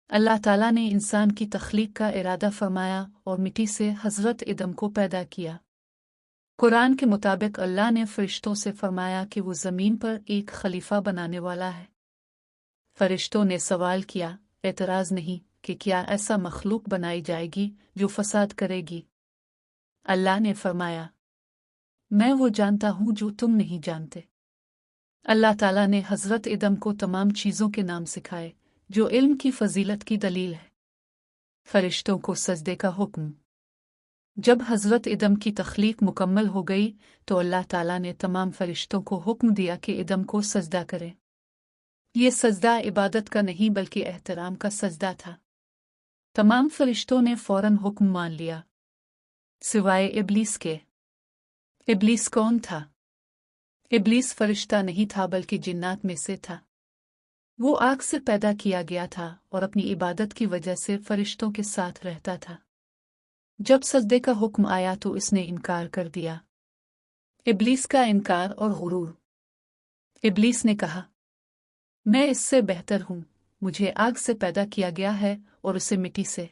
अल्लाह ताला ने इंसान की तख्लीक का इरादा फरमाया और मिट्टी से हज़रत आदम को पैदा किया। कुरान के मुताबिक अल्लाह ने फरिश्तों से फरमाया कि वो ज़मीन पर एक खलीफा बनाने वाला है। फरिश्तों ने सवाल किया, एतराज़ नहीं कि क्या ऐसा मखलूक बनाई जाएगी जो फसाद करेगी? अल्लाह ने फरमाया, मैं वो जानता हूँ जो तुम नहीं जानते। अल्लाह ताला ने हज़रत आदम को तमाम चीज़ों के नाम सिखाए जो इल्म की फजीलत की दलील है। फरिश्तों को सजदे का हुक्म। जब हज़रत आदम की तख्लीक मुकम्मल हो गई तो अल्लाह ताला ने तमाम फरिश्तों को हुक्म दिया कि आदम को सजदा करें। ये सजदा इबादत का नहीं बल्कि एहतराम का सजदा था। तमाम फरिश्तों ने फ़ौरन हुक्म मान लिया, सिवाय इब्लीस के। इब्लीस कौन था? इब्लीस फरिश्ता नहीं था बल्कि जिन्नात में से था। वो आग से पैदा किया गया था और अपनी इबादत की वजह से फरिश्तों के साथ रहता था। जब सजदे का हुक्म आया तो इसने इनकार कर दिया। इब्लीस का इनकार और गुरूर। इब्लीस ने कहा, मैं इससे बेहतर हूँ, मुझे आग से पैदा किया गया है और उसे मिट्टी से।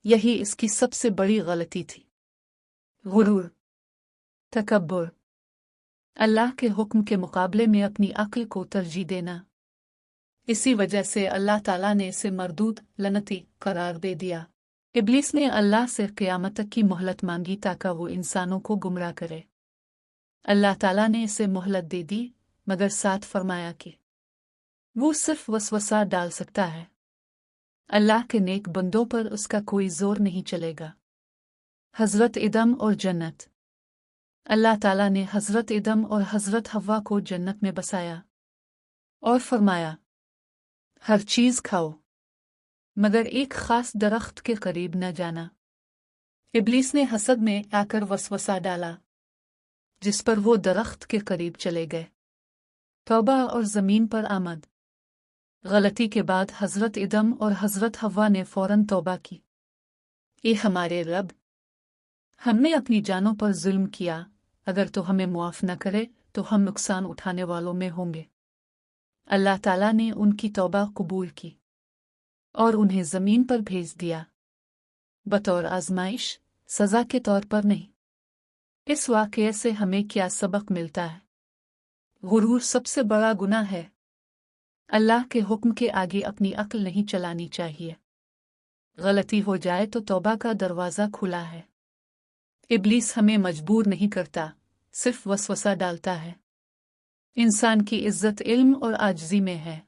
यही इसकी सबसे बड़ी गलती थी। गुरूर, तकब्बुर, अल्लाह के हुक्म के मुकाबले में अपनी अक्ल को तरजीह देना। इसी वजह से अल्लाह ताला ने इसे मरदूद, लनती करार दे दिया। इब्लीस ने अल्लाह से क़यामत तक की मोहलत मांगी ताकि वो इंसानों को गुमराह करे। अल्लाह ताला ने इसे मोहलत दे दी, मगर साथ फरमाया कि वो सिर्फ वसवसा डाल सकता है। अल्लाह के नेक बंदों पर उसका कोई जोर नहीं चलेगा। हज़रत आदम और जन्नत। अल्लाह ताला ने हज़रत आदम और हज़रत हव्वा को जन्नत में बसाया और फरमाया, हर चीज़ खाओ मगर एक ख़ास दरख्त के करीब न जाना। इब्लीस ने हसद में आकर वसवसा डाला, जिस पर वो दरख्त के करीब चले गए। तौबा और ज़मीन पर आमद। गलती के बाद हज़रत आदम और हज़रत हव्वा ने फ़ौरन तौबा की। ए हमारे रब, हमने अपनी जानों पर जुल्म किया, अगर तो हमें मुआफ़ न करे तो हम नुकसान उठाने वालों में होंगे। अल्लाह ताला ने उनकी तौबा कबूल की और उन्हें ज़मीन पर भेज दिया, बतौर आज़माइश, सज़ा के तौर पर नहीं। इस वाक़ये से हमें क्या सबक मिलता है? गुरूर सबसे बड़ा गुनाह है। अल्लाह के हुक्म के आगे अपनी अक्ल नहीं चलानी चाहिए। गलती हो जाए तो तौबा का दरवाज़ा खुला है। इब्लीस हमें मजबूर नहीं करता, सिर्फ वसवसा डालता है। इंसान की इज्जत इल्म और आजिज़ी में है।